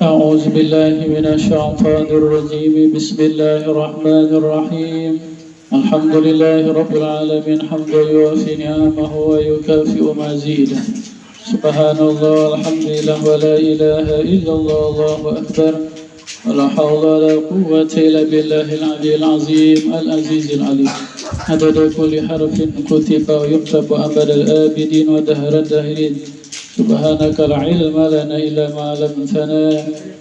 أعوذ بالله من الشيطان الرجيم بسم الله الرحمن الرحيم الحمد لله رب العالمين حمدا يوافي نعمه ويكافئ مزيده سبحان الله والحمد لله ولا إله إلا الله الله أكبر ولا حول ولا قوة إلا بالله العلي العظيم العزيز العليم عدد كل حرف كتب ويكتب أبد الآبدين ودهر الداهرين سبحانك لا علم لنا إلا ما علمتنا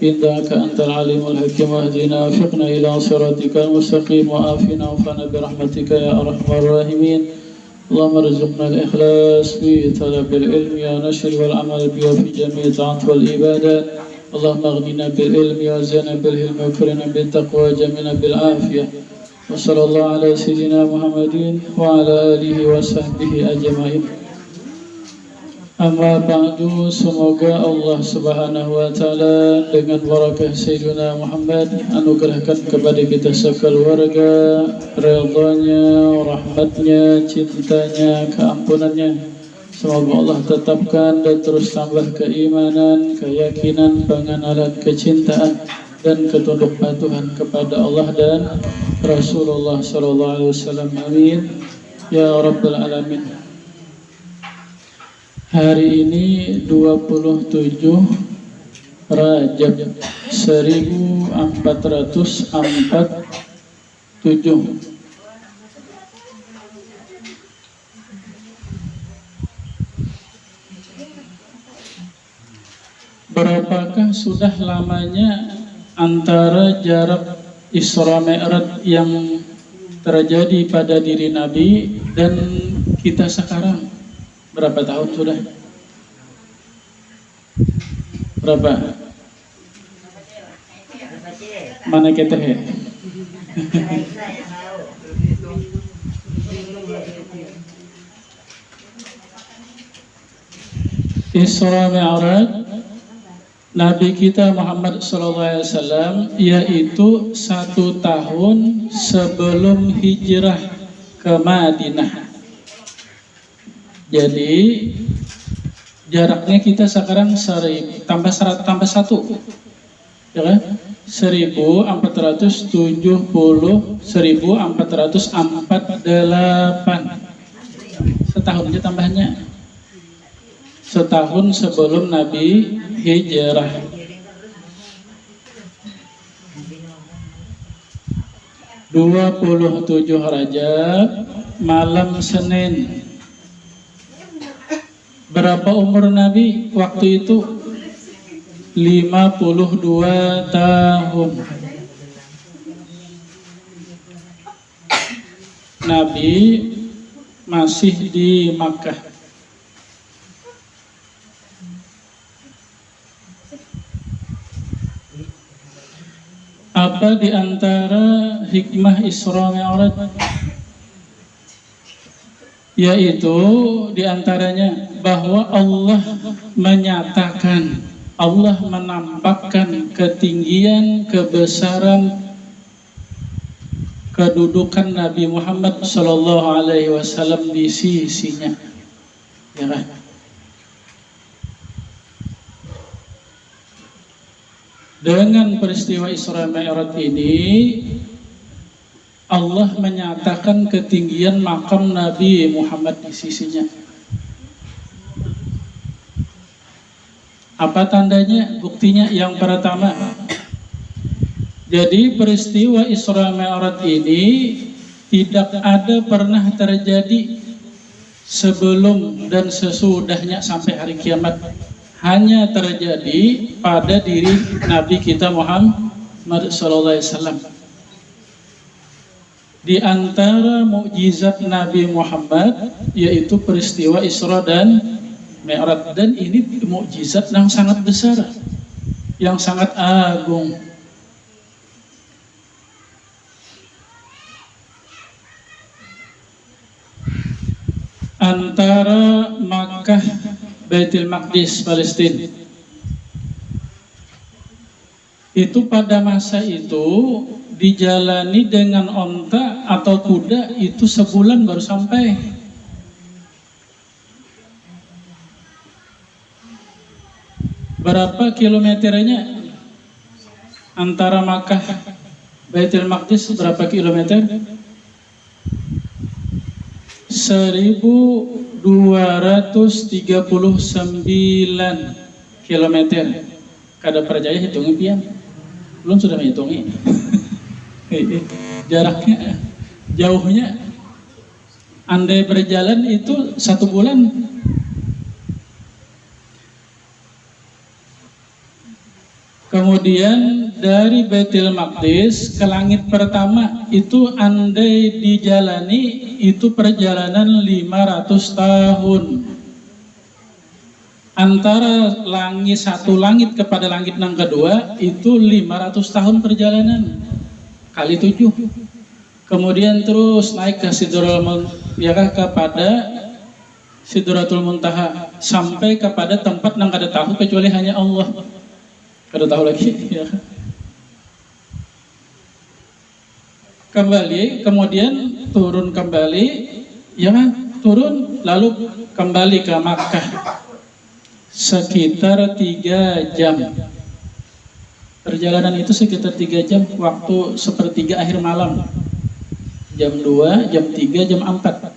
إنك أنت العليم الحكيم واهدنا وفقنا إلى صراطك المستقيم وآفنا وعافنا برحمتك يا أرحم الراحمين اللهم ارزقنا الإخلاص في طلب العلم ونشر والعمل به في جميع الطاعات والعبادات اللهم اغننا بالعلم وزينا بالحلم وكرمنا بالتقوى وجملنا بالعافية وصلى الله على سيدنا محمد وعلى آله وصحبه أجمعين. Amma ba'du, semoga Allah Subhanahu wa taala dengan barakah Sayyidina Muhammad anugerahkan kepada kita sekeluarga ridhanya, rahmatnya, cintanya, keampunannya. Semoga Allah tetapkan dan terus tambah keimanan, keyakinan, pengenalan, kecintaan dan ketunduk patuhan kepada Allah dan Rasulullah sallallahu alaihi wasallam. Amin ya rabbal alamin. Hari ini 27 Rajab 1447. Berapakah sudah lamanya antara jarak Isra Mi'raj yang terjadi pada diri Nabi dan kita sekarang? Berapa tahun sudah? Berapa? Mana kita he? Isra Mi'raj Nabi kita Muhammad SAW yaitu 1 tahun sebelum hijrah ke Madinah. Jadi jaraknya kita sekarang 1000 tambah 100 tambah 1, ya kan? 1448 setahun aja tambahnya, setahun sebelum Nabi hijrah. (27 Rajab malam Senin). Berapa umur Nabi waktu itu? 52 tahun. Nabi masih di Makkah. Apa di antara hikmah Isra Mi'raj? Yaitu diantaranya bahwa Allah menyatakan, Allah menampakkan ketinggian, kebesaran, kedudukan Nabi Muhammad Sallallahu Alaihi Wasallam di sisinya, ya kan? Dengan peristiwa Isra Mi'raj ini Allah menyatakan ketinggian makam Nabi Muhammad di sisinya. Apa tandanya? Buktinya yang pertama. Jadi peristiwa Isra Mi'raj ini tidak ada pernah terjadi sebelum dan sesudahnya sampai hari kiamat. Hanya terjadi pada diri Nabi kita Muhammad SAW. Di antara mukjizat Nabi Muhammad yaitu peristiwa Isra dan Mi'raj, dan ini mukjizat yang sangat besar, yang sangat agung. Antara Makkah, Baitul Maqdis, Palestina, itu pada masa itu dijalani dengan onta atau kuda itu sebulan baru sampai. Berapa kilometernya antara Makkah Baitul Maqdis? Berapa kilometer? 1239 kilometer. Kada percaya hitungi pian. Belum sudah menghitungi. Jaraknya, jauhnya. Andai berjalan itu 1 bulan. Kemudian dari Baitul Maqdis ke langit pertama itu andai dijalani itu perjalanan 500 tahun. Antara satu langit kepada langit yang kedua itu 500 tahun perjalanan kali 7. Kemudian terus naik ke kepada Sidratul Muntaha sampai kepada tempat yang kada tahu kecuali hanya Allah. Kada tahu lagi ya. Kembali, kemudian turun kembali, ya turun lalu kembali ke Makkah sekitar 3 jam. Perjalanan itu sekitar 3 jam, waktu sepertiga akhir malam. Jam 2, jam 3, jam 4.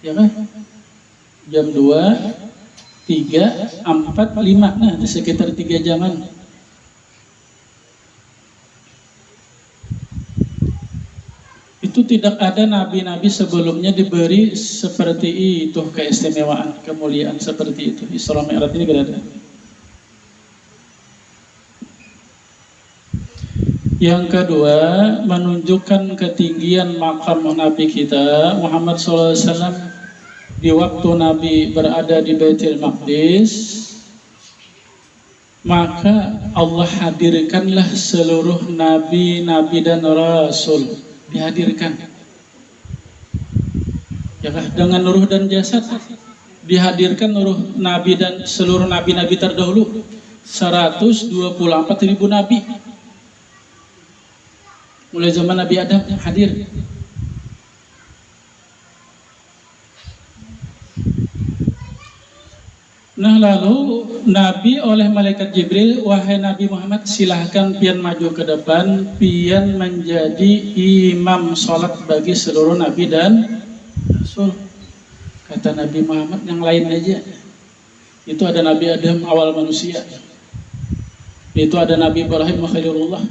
Ya kan? Jam 2, 3, 4, 5. Nah, di sekitar 3 jaman. Itu tidak ada nabi-nabi sebelumnya diberi seperti itu, keistimewaan, kemuliaan seperti itu. Isra Mi'raj ini tidak ada. Yang kedua, menunjukkan ketinggian makam Nabi kita Muhammad SAW di waktu Nabi berada di Baitul Maqdis, maka Allah hadirkanlah seluruh nabi-nabi dan rasul, dihadirkan. Ya, dengan ruh dan jasad dihadirkan ruh nabi dan seluruh nabi-nabi terdahulu, 124.000 nabi. Mulai zaman Nabi Adam hadir. Nah, lalu Nabi oleh malaikat Jibril, wahai Nabi Muhammad, silahkan pian maju ke depan, pian menjadi imam sholat bagi seluruh Nabi dan Rasul. Kata Nabi Muhammad, yang lain aja. Itu ada Nabi Adam awal manusia. Itu ada Nabi Ibrahim Khalilullah.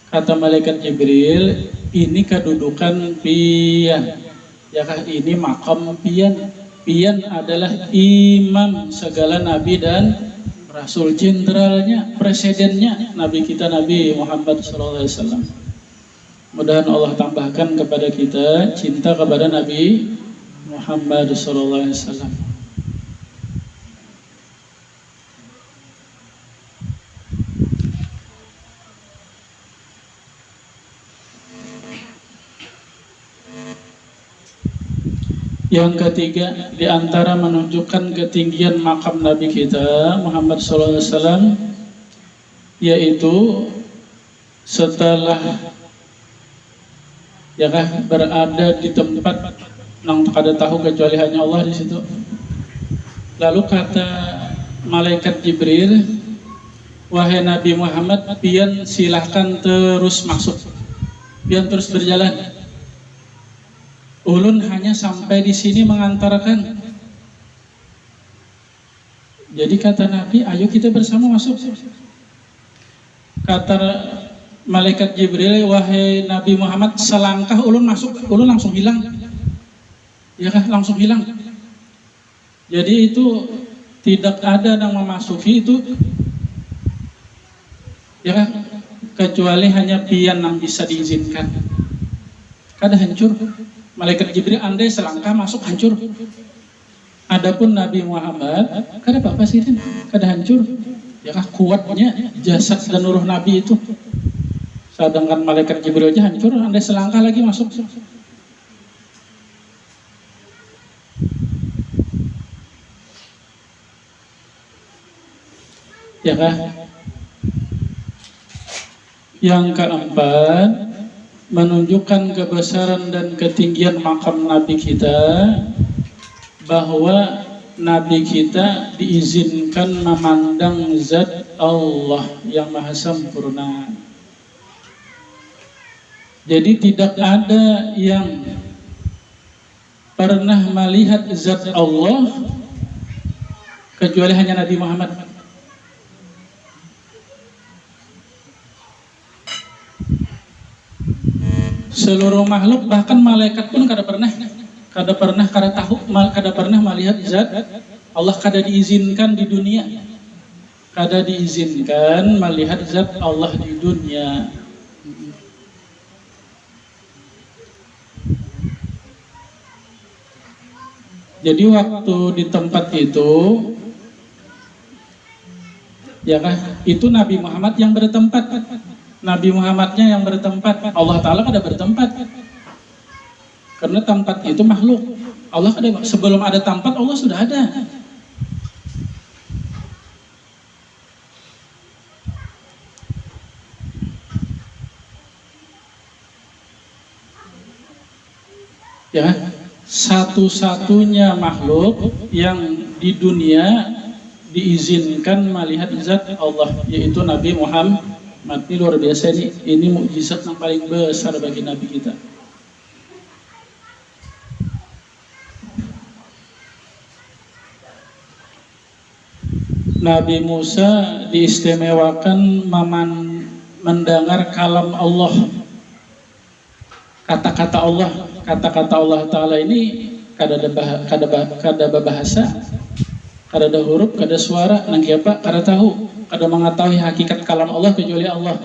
Kata malaikat Jibril, ini kedudukan pian. Yakah ini makam pian. Pian adalah imam segala nabi dan rasul, jenderalnya, presidennya Nabi kita Nabi Muhammad SAW. Mudah-mudahan Allah tambahkan kepada kita cinta kepada Nabi Muhammad SAW. Yang ketiga, di antara menunjukkan ketinggian makam Nabi kita Muhammad SAW, yaitu setelah berada di tempat yang kada tahu kecuali hanya Allah di situ. Lalu kata malaikat Jibril, wahai Nabi Muhammad, pian silahkan terus masuk, pian terus berjalan. Ulun hanya sampai di sini mengantarkan. Jadi kata Nabi, ayo kita bersama masuk. Kata malaikat Jibril, wahai Nabi Muhammad, selangkah ulun masuk, ulun langsung hilang. Ya kan, langsung hilang. Jadi itu tidak ada yang memasuki itu, ya kan, kecuali hanya pian yang bisa diizinkan. Kada hancur. Malaikat Jibril andai selangkah masuk hancur. Adapun Nabi Muhammad kada apa-apa sih, kada hancur. Ya kah, kuatnya jasad dan ruh Nabi itu. Sedangkan malaikat Jibril aja hancur, andai selangkah lagi masuk. Ya kah? Yang keempat, menunjukkan kebesaran dan ketinggian makam Nabi kita, bahwa Nabi kita diizinkan memandang zat Allah yang maha sempurna. Jadi tidak ada yang pernah melihat zat Allah kecuali hanya Nabi Muhammad. Seluruh makhluk bahkan malaikat pun kada pernah melihat zat Allah, kada diizinkan di dunia, kada diizinkan melihat zat Allah di dunia. Jadi waktu di tempat itu, ya kan, itu Nabi Muhammad yang bertempat, Nabi Muhammadnya yang bertempat, Allah Ta'ala kada bertempat. Karena tempat itu makhluk. Allah kada, sebelum ada tempat Allah sudah ada. Ya, satu-satunya makhluk yang di dunia diizinkan melihat zat Allah yaitu Nabi Muhammad. Ini luar biasa, ini mukjizat yang paling besar bagi Nabi kita. Nabi Musa diistimewakan mendengar kalam Allah, kata-kata Allah Ta'ala ini kada ada bahasa, kada ada huruf, kada suara, nang apa kada tahu, kada mengetahui hakikat kalam Allah kecuali Allah.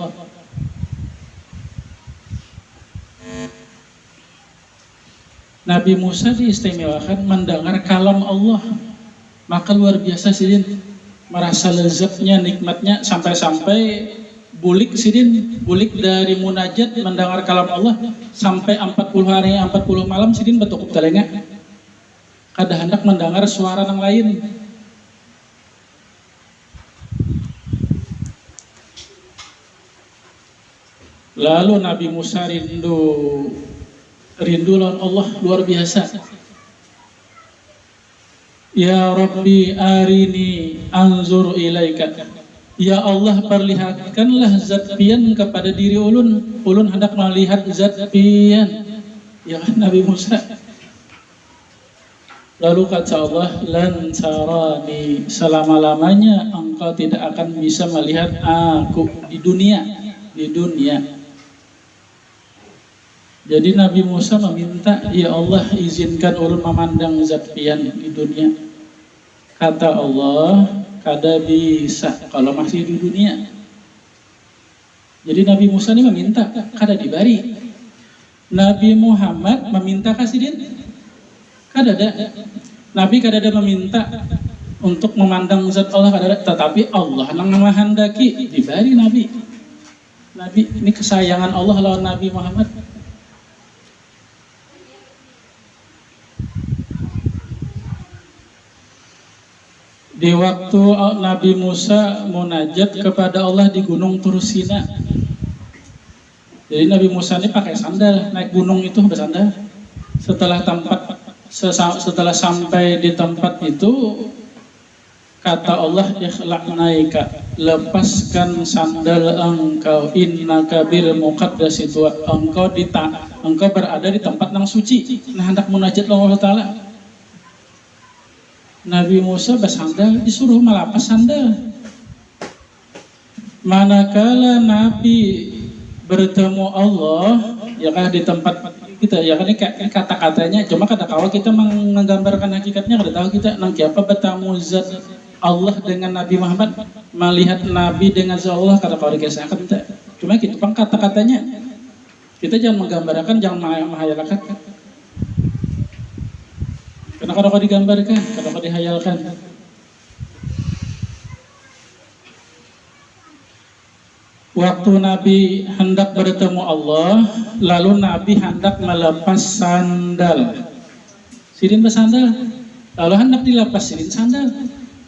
Nabi Musa diistimewakan mendengar kalam Allah, maka luar biasa sidin, merasa lezatnya, nikmatnya, sampai-sampai bulik dari munajat mendengar kalam Allah sampai 40 hari 40 malam sidin betukup telinga, kada hendak mendengar suara yang lain. Lalu Nabi Musa rindu lawan Allah luar biasa. Ya Rabbi arini anzur ilaika. Ya Allah, perlihatkanlah zat pian kepada diri ulun. Ulun hendak melihat zat pian. Ya Nabi Musa. Lalu kata Allah, lan tarani, selama-lamanya engkau tidak akan bisa melihat aku di dunia. Jadi Nabi Musa meminta, ya Allah izinkan ulun memandang zat pian di dunia. Kata Allah, kada bisa kalau masih di dunia. Jadi Nabi Musa ini meminta, kada dibari. Nabi Muhammad meminta kasidin, kada ada. Nabi kada ada meminta untuk memandang zat Allah, kada ada. Tetapi Allah yang menghendaki dibari Nabi. Nabi ini kesayangan Allah lawan Nabi Muhammad. Di waktu Nabi Musa munajat kepada Allah di Gunung Tursina. Jadi Nabi Musa ini pakai sandal, naik gunung itu bersandal. Setelah sampai di tempat itu, kata Allah, ikhla'naika, lepaskan sandal engkau, innaka bil muqaddas, itu engkau berada di tempat yang suci. Nah, hendak munajat Allah Ta'ala. Nabi Musa bersandal, disuruh melepas sandal. Manakala Nabi bertemu Allah, ya kan di tempat kita, ya kan ini kata-katanya, cuma kata kawal kita menggambarkan hakikatnya, kada tahu kita nang siapa bertemu zat Allah dengan Nabi Muhammad, melihat Nabi dengan zat Allah, kata kawal dikisahkan kita. Cuma gitu bang kata-katanya, kita jangan menggambarkan, jangan menghayalkan. Karena kadang-kadang digambarkan, kadang-kadang dihayalkan. Waktu Nabi hendak bertemu Allah, lalu Nabi hendak melepas sandal. Sidin bersandal, lalu hendak dilepas sidin sandal.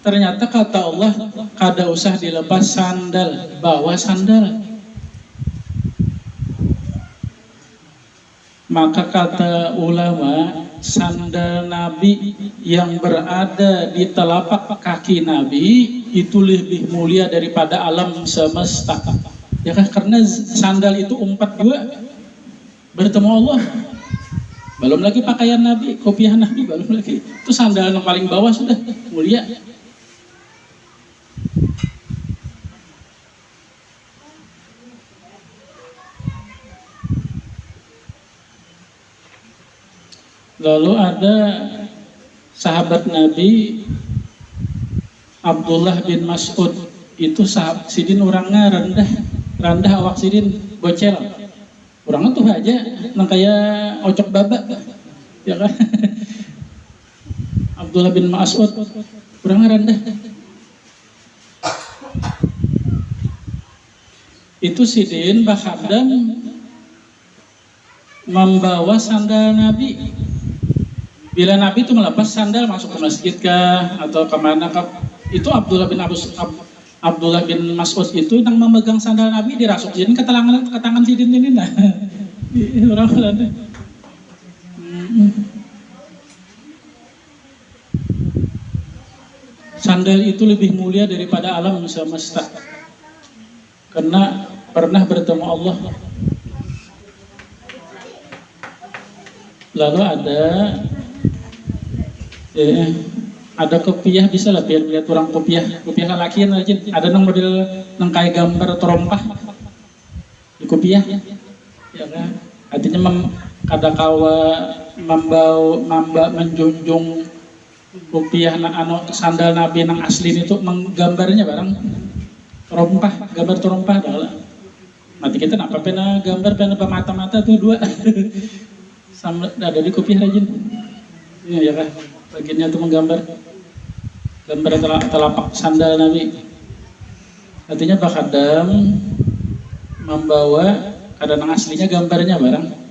Ternyata kata Allah, kada usah dilepas sandal, bawa sandal. Maka kata ulama, sandal Nabi yang berada di telapak kaki Nabi itu lebih mulia daripada alam semesta. Ya kan, karena sandal itu umpat juga bertemu Allah. Belum lagi pakaian Nabi, kopiah Nabi, belum lagi. Itu sandal yang paling bawah sudah mulia. Lalu ada sahabat Nabi Abdullah bin Mas'ud, itu sahabat sidin orangnya rendah awak sidin bocel, orangnya tuh aja nang kayak ocok babak, ya kan? Abdullah bin Mas'ud orangnya rendah. Itu sidin bahadam membawa sandal Nabi. Bila Nabi itu melepas sandal masuk ke masjid kah atau kemana kah, itu Abdullah bin Mas'ud itu yang memegang sandal Nabi dirasuk jadi ke tangan sidin ini nah. Orang ada. Sandal itu lebih mulia daripada alam semesta karena pernah bertemu Allah. Lalu ada kopiah, bisa lah biar lihat orang kopiah lalakian aja. Ada nang model nang kayak gambar terompah di kopiah, ya kan? Artinya kada kawa mamba menjunjung kopiah anu sandal Nabi nang asli itu menggambarnya barang terompah, gambar terompah adalah. Nanti kita apa pena gambar pena mata-mata tuh dua sama ada di kopiah rajin. Ya kan? Bagiannya itu menggambar telapak sandal Nabi. Artinya bakadam membawa kadang aslinya gambarnya barang.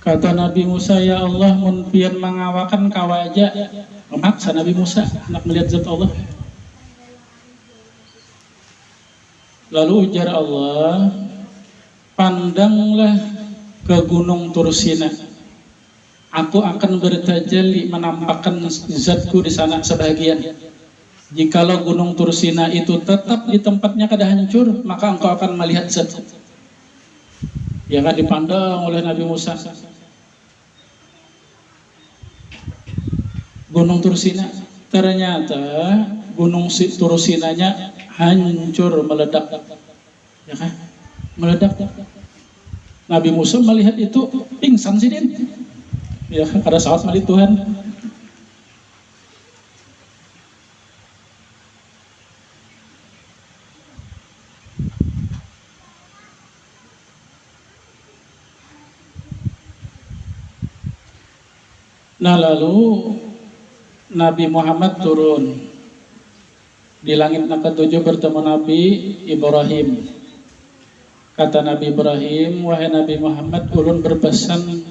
Kata Nabi Musa, ya Allah mun pian mangawakan kawaja. Memaksa Nabi Musa nak melihat zat Allah. Lalu ujar Allah, pandanglah ke gunung Tursina. Aku akan bertajalli menampakkan zatku di sana sebagian. Jikalau gunung Tursina itu tetap di tempatnya kada hancur, maka engkau akan melihat zat. Ya kan, dipandang oleh Nabi Musa. Gunung Tursina, ternyata gunung Tursinanya hancur, meledak, ya kan? Meledak. Nabi Musa melihat itu pingsan sih dia, ya kan? Ada saat melihat Tuhan. Nah lalu Nabi Muhammad turun di langit yang ketujuh bertemu Nabi Ibrahim. Kata Nabi Ibrahim, wahai Nabi Muhammad, ulun berpesan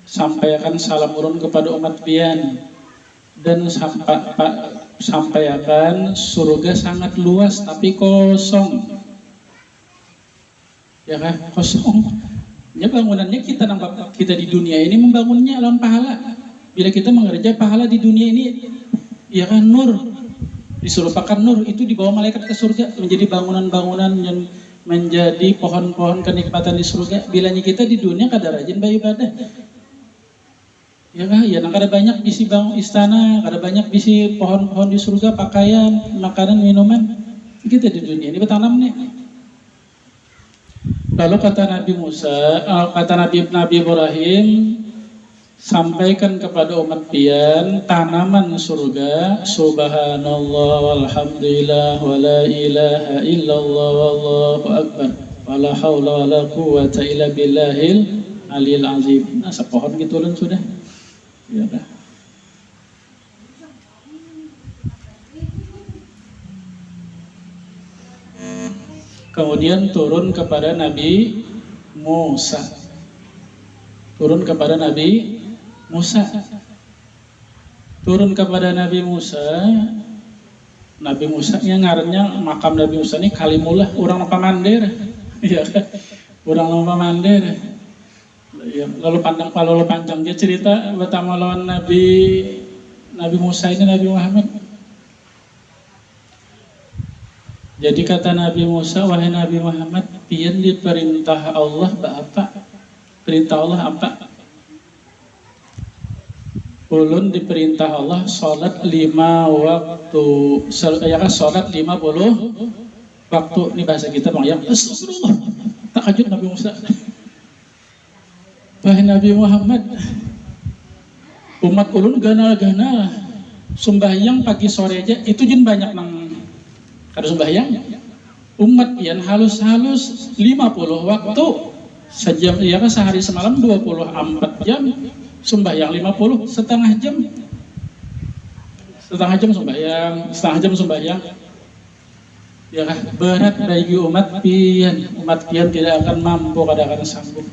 sampaikan salam ulun kepada umat pian dan sampaikan surga sangat luas tapi kosong. Ya kan, kosong. Ya bangunannya kita di dunia ini membangunnya alam pahala. Bila kita mengerja pahala di dunia ini, ya kan, nur disuruh pakan nur itu dibawa malaikat ke surga menjadi bangunan-bangunan yang menjadi pohon-pohon kenikmatan di surga. Bilanya kita di dunia kada rajin beribadah, ya kan, ya nang kada banyak bisi bangun istana, kada banyak bisi pohon-pohon di surga, pakaian, makanan, minuman. Kita di dunia ini bertanam nih. Lalu kata Nabi Musa, kata Nabi Ibrahim, sampaikan kepada umat pian tanaman surga, subhanallah walhamdulillah wala ilaha illallah wallahu akbar wala haula wala quwata illa billahil aliyil azim. Nah, sepohon gitu kan sudah. Ya dah. Kemudian turun kepada Nabi Musa. turun kepada Nabi Musa. Turun kepada Nabi Musa. Nabi Musa nya ngarannya makam Nabi Musa ini Kalimullah, urang pamandir. Iya kan? Urang pamandir. Ya, lalu panjang dia cerita betama lawan Nabi Musa ini Nabi Muhammad. Jadi kata Nabi Musa, wahai Nabi Muhammad, pian diperintah Allah apa? Perintah Allah apa? Ulun diperintah Allah sholat 5 waktu. Ya kan sholat 50 waktu. Ini bahasa kita bang ya. Astagfirullah. Tak kajut Nabi Musa. Wahai Nabi Muhammad, umat ulun ganal-ganal sembahyang pagi sore aja itu jin banyak nang kada sembahyang. Umat pian halus-halus 50 waktu sejam, ya kan sehari semalam 24 jam sembahyang 50 setengah jam sembahyang ya kan berat bagi umat pian tidak akan mampu, kada akan sanggup.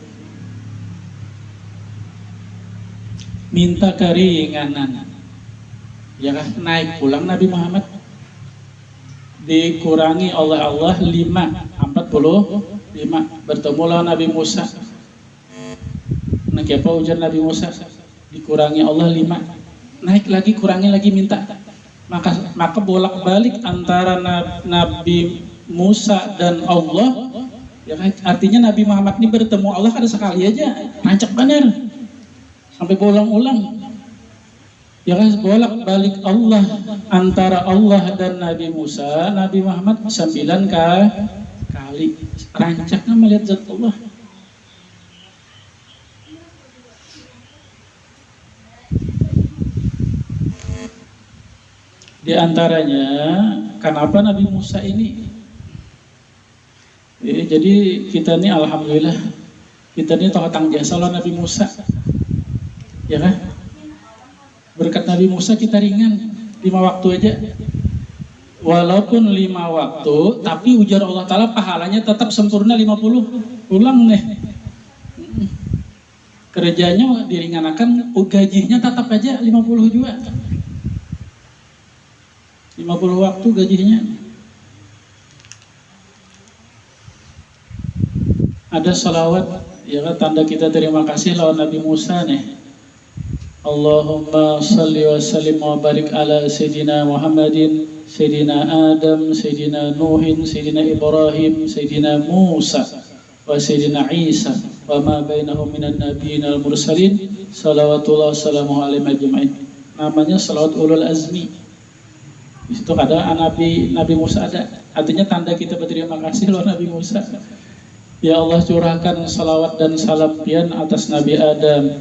Minta keringanan ya kan naik pulang Nabi Muhammad dikurangi oleh Allah 45 bertemu lawan Nabi Musa. Nah, apa ujar Nabi Musa? Dikurangi Allah 5, naik lagi, kurangi lagi, minta. Maka bolak-balik antara Nabi Musa dan Allah. Ya, artinya Nabi Muhammad ini bertemu Allah kada sekali aja, rancak benar. Sampai berulang-ulang. Ya kan bolak-balik Allah antara Allah dan Nabi Musa, Nabi Muhammad 9 kali. Rancaknya melihat zat Allah. Di antaranya, kenapa Nabi Musa ini? Jadi kita ini alhamdulillah, kita ini tohatang jasa oleh Nabi Musa, ya kan? Berkat Nabi Musa kita ringan 5 waktu aja. Walaupun 5 waktu, tapi ujar Allah Ta'ala pahalanya tetap sempurna 50. Ulang nih. Kerjanya diringanakan, gajinya tetap aja 50 juga. 50 waktu gajinya. Ada salawat, ya kan, tanda kita terima kasih lawan Nabi Musa nih. Allahumma salli wa sallim wa barik ala Sayyidina Muhammadin, Sayyidina Adam, Sayyidina Nuhin, Sayyidina Ibrahim, Sayyidina Musa, wa Sayyidina Isa, wa ma bainahum minan nabiyyin al-mursalin, salawatullah salamuhu alaihi ajma'in. Namanya salawat ulul azmi. Itu ada Nabi Musa ada. Artinya tanda kita berterima kasih loh Nabi Musa. Ya Allah, curahkan salawat dan salam pian atas Nabi Adam,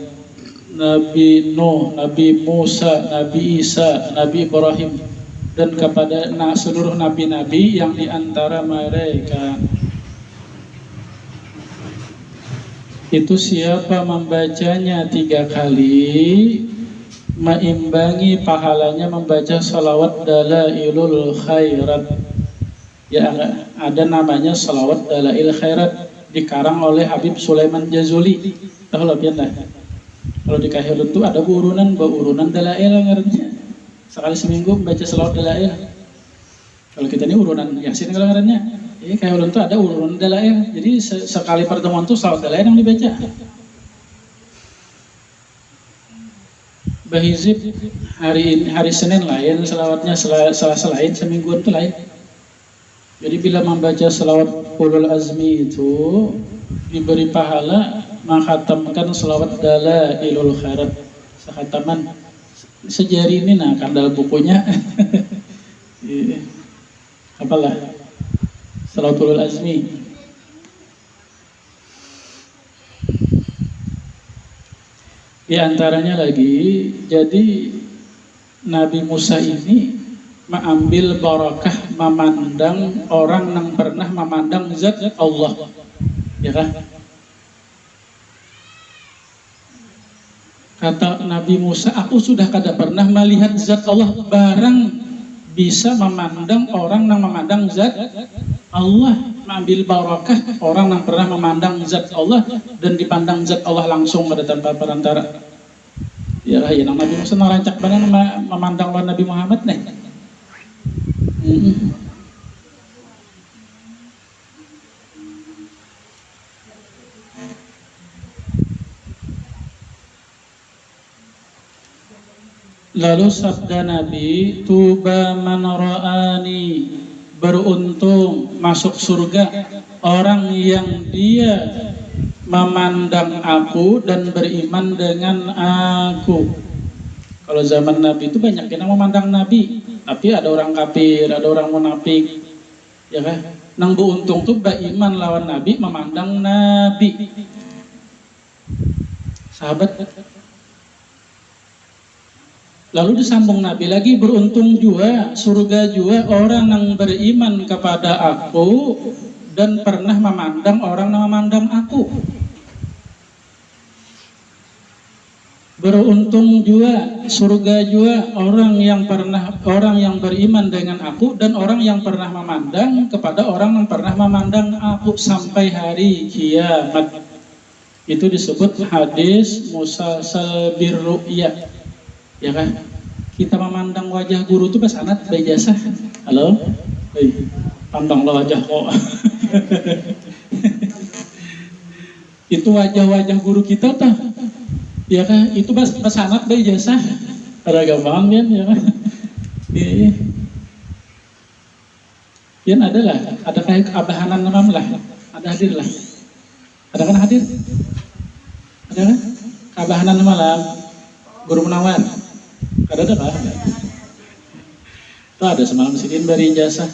Nabi Nuh, Nabi Musa, Nabi Isa, Nabi Ibrahim, dan kepada seluruh nabi-nabi yang diantara mereka. Itu siapa membacanya 3 kali, meimbangi pahalanya membaca salawat dalailul khairat. Ya, ada namanya salawat dalail khairat, dikarang oleh Habib Sulaiman Jazuli. Tahu lah pian dah. Kalau di Kahilun itu ada urunan dalail ngarannya. Sekali seminggu membaca salawat dalail. Kalau kita ini urunan Yasin kalau ngarannya. Jadi Kahilun itu ada urunan dalail. Jadi sekali pertemuan itu salawat dalail yang dibaca. Bahizib hari Senin lain, selawatnya Selasa lain, semingguan itu lain. Jadi bila membaca selawat ulul azmi itu diberi pahala menghatamkan selawat dalailul khairat sehataman sejari ini. Nah, kandal bukunya apalah selawat ulul azmi. Di antaranya lagi, jadi Nabi Musa ini mengambil barakah memandang orang yang pernah memandang zat Allah, ya kan? Kata Nabi Musa, aku sudah kada pernah melihat zat Allah, barang bisa memandang orang yang memandang zat Allah. mengambil barakah orang yang pernah memandang zat Allah dan dipandang zat Allah langsung pada tanpa perantara. Ya lah, ya Nabi Musa narancak mana memandang Nabi Muhammad nih. Lalu sabda Nabi, tuba man ra'ani, beruntung masuk surga orang yang dia memandang aku dan beriman dengan aku. Kalau zaman Nabi itu banyak yang memandang Nabi, tapi ada orang kafir, ada orang munafik, ya kan? Nang beruntung tuh beriman lawan Nabi, memandang Nabi. Sahabat. Lalu disambung Nabi lagi, beruntung juga, surga juga orang yang beriman kepada aku dan pernah memandang orang yang memandang aku. Beruntung juga, surga juga orang yang beriman dengan aku dan orang yang pernah memandang kepada orang yang pernah memandang aku sampai hari kiamat. Itu disebut hadis musalsal birru'yah. Ya kan, kita memandang wajah guru itu pesanat bejasa. Halo, pandanglah wajah kok. Itu wajah-wajah guru kita tuh, ya kan, itu pesanat bejasa. Ada gambaran ya kan? Yan ada lah, ada kayak abahanan namam lah, ada hadir lah, ada kan hadir, ada kan? Abahanan malam, guru Munawar. Ada kan? Tuh ada semalam sidin beri ijazah.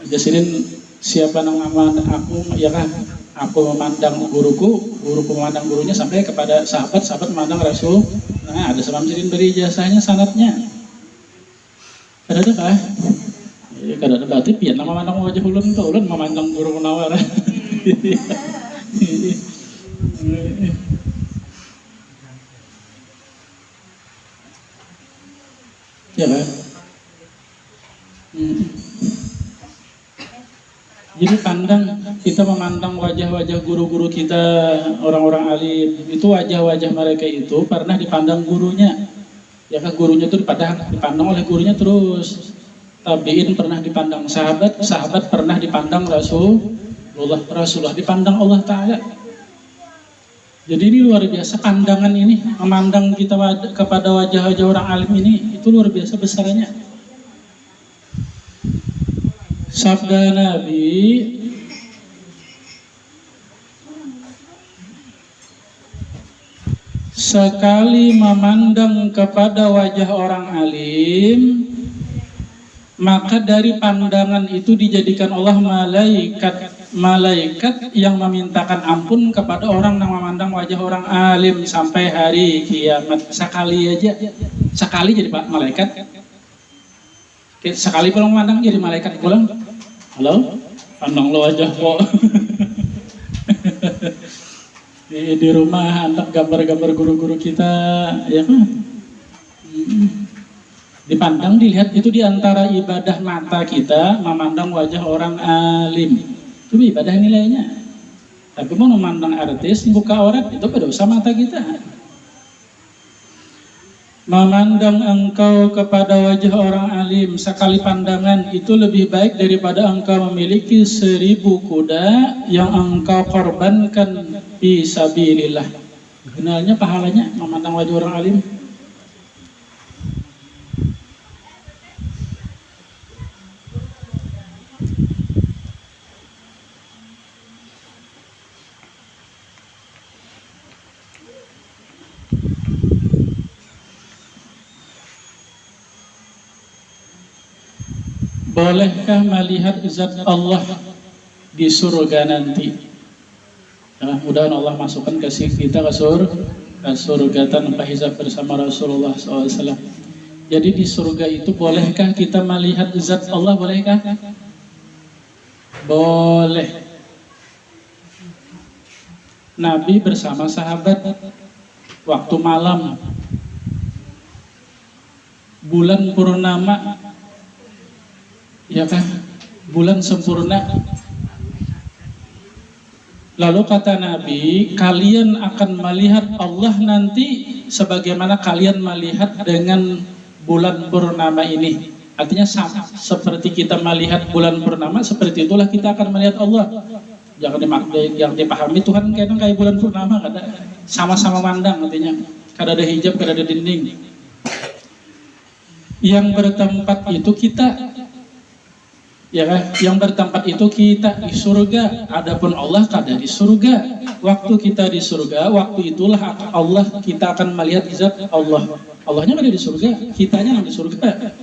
Jasirin siapa nama aku, ya kan? Aku memandang guruku memandang gurunya sampai kepada sahabat memandang Rasul. Nah, ada semalam sidin beri ijazahnya sanatnya. Ada kan? Ya, kada ada berarti pian nama memandang wajah ulun memandang guru Munawar. Ya kan? Jadi kita memandang wajah-wajah guru-guru kita, orang-orang alim, itu wajah-wajah mereka itu pernah dipandang gurunya. Ya kan, gurunya itu dipandang oleh gurunya terus. Tabiin pernah dipandang sahabat pernah dipandang Rasulullah dipandang Allah Ta'ala. Jadi ini luar biasa pandangan ini, memandang kita kepada wajah-wajah orang alim ini, itu luar biasa besarnya. Sabda Nabi, sekali memandang kepada wajah orang alim, maka dari pandangan itu dijadikan Allah malaikat yang memintakan ampun kepada orang yang memandang wajah orang alim sampai hari kiamat. Sekali jadi Pak malaikat. Sekali pulang memandang jadi malaikat pulang. Halo, pandang lo wajah kok. Di rumah antar gambar-gambar guru-guru kita, ya kan? Dipandang, dilihat itu diantara ibadah mata kita memandang wajah orang alim. Itu ibadah nilainya. Tapi mau memandang artis, buka aurat, itu berdosa mata kita. Memandang engkau kepada wajah orang alim sekali pandangan itu lebih baik daripada engkau memiliki 1000 kuda yang engkau korbankan fisabilillah. Kenalnya pahalanya memandang wajah orang alim. Bolehkah melihat zat Allah di surga nanti? Nah, mudah-mudahan Allah masukkan kita ke surga tanpa hisab bersama Rasulullah SAW. Jadi di surga itu bolehkah kita melihat zat Allah? Bolehkah? Boleh. Nabi bersama sahabat waktu malam, bulan purnama, ya kan, bulan sempurna, Lalu kata Nabi, kalian akan melihat Allah nanti sebagaimana kalian melihat dengan bulan purnama ini. Artinya sama, seperti kita melihat bulan purnama, seperti itulah kita akan melihat Allah. Jangan yang dipahami Tuhan kayak bulan purnama, kada sama-sama mandang artinya. Kada ada hijab, kada ada dinding. Yang bertempat itu kita, ya kan? Yang bertempat itu kita di surga. Adapun Allah kada di surga. Waktu kita di surga, waktu itulah Allah kita akan melihat zat Allah. Allahnya ada di surga, kitanya yang di surga.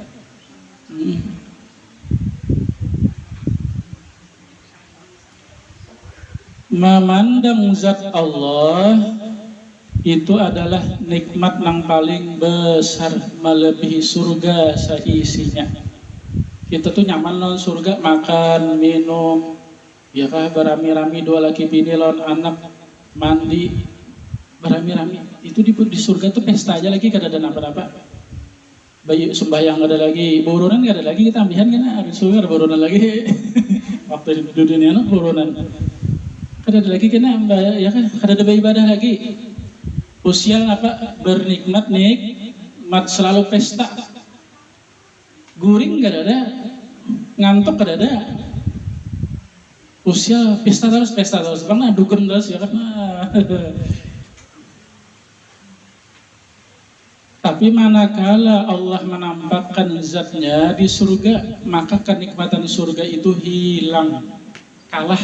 Memandang zat Allah itu adalah nikmat yang paling besar, melebihi surga seisinya. Kita tuh nyaman non surga, makan, minum, ya kah, berami-rami dua laki bini lawan anak, mandi, berami-rami. Itu di surga tuh pesta aja lagi, kada ada apa-apa. Bayi sembahyang ada lagi, boronan kada ada lagi, kita ambihan kan ada surga ada boronan lagi. Waktu di dunia no boronan. Kada ada lagi kena ya kan, kada ada ibadah lagi. Usia apa bernikmat nikmat selalu pesta. Guring kada ada, ngantuk kada ada. Usia pesta terus. Bang dukun terus ya kan. Tapi manakala Allah menampakkan zatnya di surga, maka kenikmatan surga itu hilang, kalah.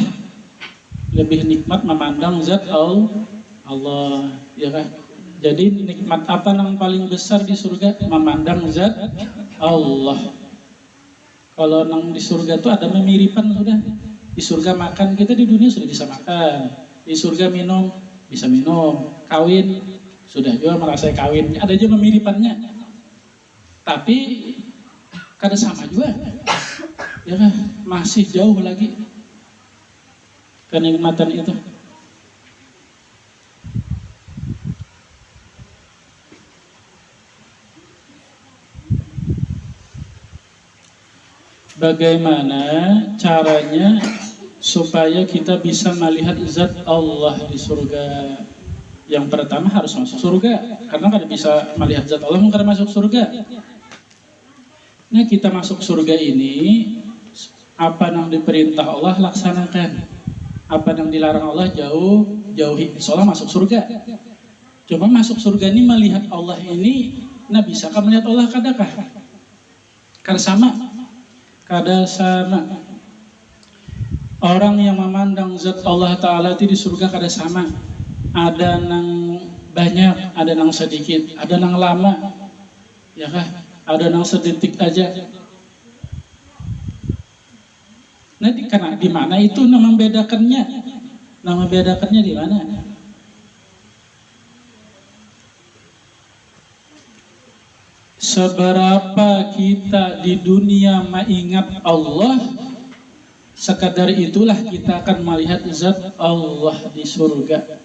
Lebih nikmat memandang zat Allah, ya kan? Jadi nikmat apa yang paling besar di surga? Memandang zat Allah. Kalau nang di surga itu ada memiripan sudah. Di surga makan, kita di dunia sudah bisa makan. Di surga minum, bisa minum. Kawin, sudah juga merasa kawin. Ada aja memiripannya. Tapi kada sama juga. Ya kan? Masih jauh lagi kenikmatan itu. Bagaimana caranya supaya kita bisa melihat zat Allah di surga? Yang pertama harus masuk surga, karena kada bisa melihat zat Allah karena masuk surga. Nah, kita masuk surga ini, apa yang diperintah Allah laksanakan. Apa yang dilarang Allah jauhi. Soalnya masuk surga. Cuma masuk surga ini melihat Allah ini, nah bisakah melihat Allah kadakah? Kada sama. Orang yang memandang zat Allah Ta'ala itu di surga kada sama. Ada nang banyak, ada nang sedikit, ada nang lama, ya kah? Ada nang sedetik aja. Nah, karena di mana itu nama membedakannya? Nama membedakannya di mana? Seberapa kita di dunia mengingat Allah, sekadar itulah kita akan melihat zat Allah di surga.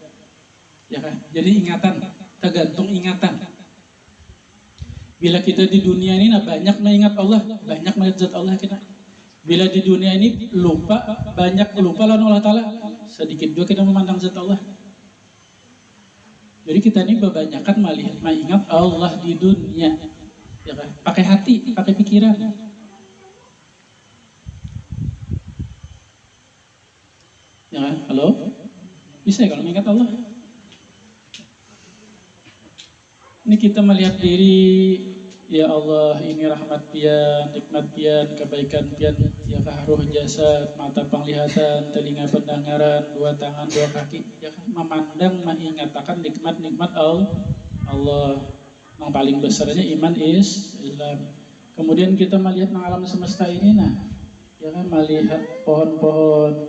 Ya kan? Jadi ingatan, tergantung ingatan. Bila kita di dunia ini banyak mengingat Allah, banyak melihat zat Allah kita. Bila di dunia ini banyak lupa lawan Allah Ta'ala, sedikit juga kita memandang zat Allah. Jadi kita ini kebanyakan mengingat Allah di dunia, ya kan? Pakai hati, pakai pikiran. Ya kan? Halo? Bisa ya kalau mengingat Allah? Ini kita melihat diri, ya Allah, ini rahmat pian, nikmat pian, kebaikan pian, ya kah, roh jasad, mata penglihatan, telinga pendengaran, dua tangan, dua kaki, ya kah, memandang, mengingatakan nikmat-nikmat Allah. Yang paling besarnya iman Islam. Kemudian kita melihat alam semesta ini, nah, ya kan, melihat pohon-pohon,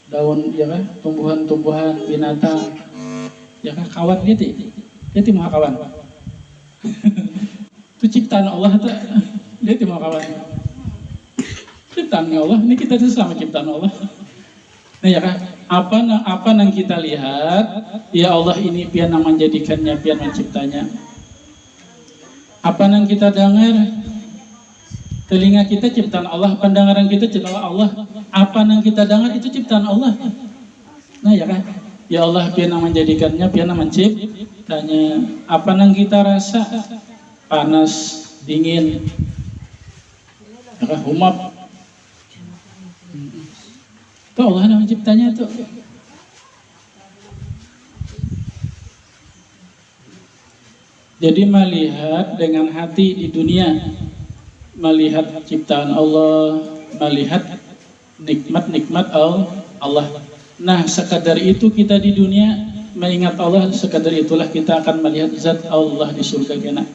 daun, ya kan, tumbuhan-tumbuhan, binatang, ya kan, kawan dia mau kawan. Itu ciptaan Allah tuh, dia mau kawan. Ciptaan Allah, ini kita tuh sama ciptaan Allah. Nah ya kan, apa yang kita lihat, ya Allah ini pian yang menjadikannya, pian menciptanya. Apa yang kita dengar, telinga kita ciptaan Allah, pendengaran kita ciptaan Allah. Apa yang kita dengar itu ciptaan Allah. Nah ya kan, ya Allah piana menjadikannya, piana menciptanya. Apa nang kita rasa panas, dingin, ya kan, humap. Itu Allah yang menciptanya tuh. Jadi melihat dengan hati di dunia, melihat ciptaan Allah, melihat nikmat-nikmat Allah. Nah, sekadar itu kita di dunia mengingat Allah, sekadar itulah kita akan melihat zat Allah di surga kena.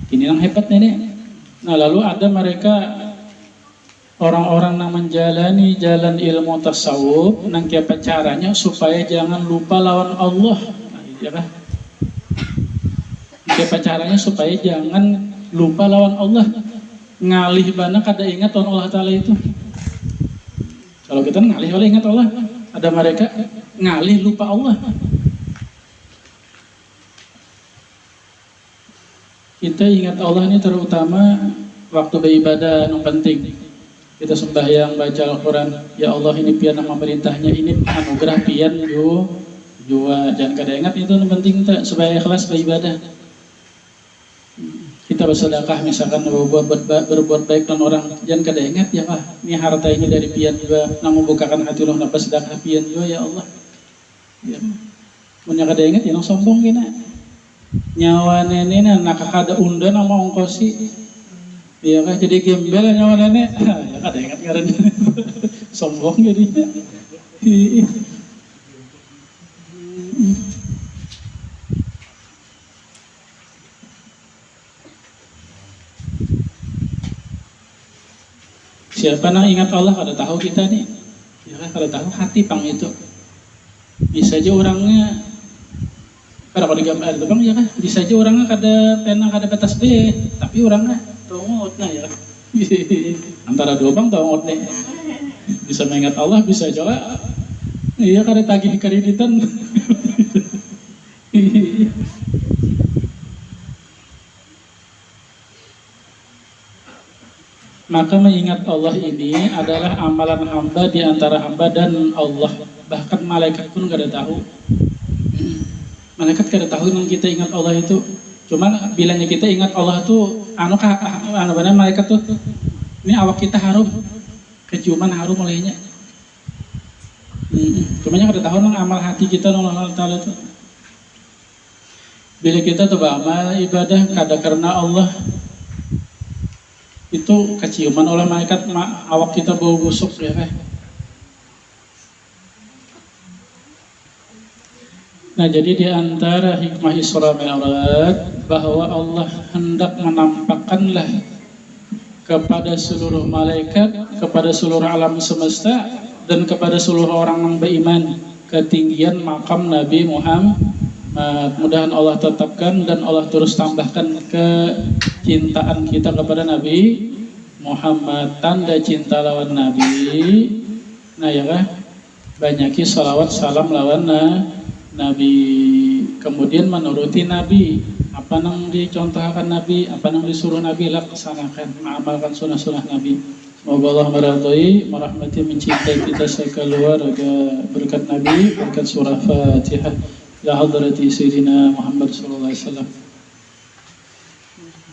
Ini yang hebat nenek. Nah, lalu ada mereka orang-orang yang menjalani jalan ilmu tasawuf, nang kiapa caranya supaya jangan lupa lawan Allah. Nah, ya kan? Kiapa caranya supaya jangan lupa lawan Allah, ngalih bana kada ingat lawan Allah Ta'ala itu. Kalau kita ngalih ingat Allah, ada mereka ngalih lupa Allah. Kita ingat Allah ini terutama waktu beribadah yang penting. Kita sembahyang, baca Al-Quran. Ya Allah, ini pian memerintahnya, ini anugerah pian jua. Jangan kada ingat itu yang penting kita supaya ikhlas beribadah. Kita bersedekah misalkan berbuat baik dengan orang, jangan kada ingat ya Allah, ini harta ini dari pian juga, namun bukakan hati Allah napa sedekah pian juga ya Allah. Ya. Mun kada ingat ya nang sombong kena. Nyawa nenek nak kada unda nama ongkosi. Iya kan jadi gembel nyawa nenek. Ya kada ingat ngaran. Sombong jadinya. Siapa yang ingat Allah kada tahu kita nih, ya kan kada tahu hati pang itu. Bisa aja orangnya kada kada gambar itu bang ya kan, bisa aja orangnya kada pena kada batas B, tapi orangnya tahu ya. Antara dua bang tahu nih. Bisa mengingat Allah, bisa aja lah. Iya kada tagih kreditan. Maka mengingat Allah ini adalah amalan hamba di antara hamba dan Allah. Bahkan malaikat pun gak ada tahu. Malaikat gak ada tahu yang kita ingat Allah itu. Cuman bilangnya kita ingat Allah itu benar malaikat tuh. Ini awak kita harum, keciuman harum olehnya. Cuman gak ada tahu nang amal hati kita nang Allah Taala itu. Bila kita tuh beramal ibadah kada karena Allah, itu keciuman oleh malaikat, awak kita bau busuk ya kan. Nah jadi di antara hikmah Isra Mi'raj bahwa Allah hendak menampakkanlah kepada seluruh malaikat, kepada seluruh alam semesta dan kepada seluruh orang yang beriman ketinggian makam Nabi Muhammad. Mudah-mudahan Allah tetapkan dan Allah terus tambahkan kecintaan kita kepada Nabi Muhammad, tanda cinta lawan Nabi. Nah ya kan, banyaki salawat salam lawan Nabi, kemudian menuruti Nabi, apa yang dicontohkan Nabi, apa yang disuruh Nabi laksanakan, mengamalkan sunnah-sunnah Nabi. Semoga Allah meridhai, merahmati, mencintai kita sekeluarga berkat Nabi, berkat surah Fatihah. Ya hadrati Sayyidina Muhammad sallallahu alaihi wasallam.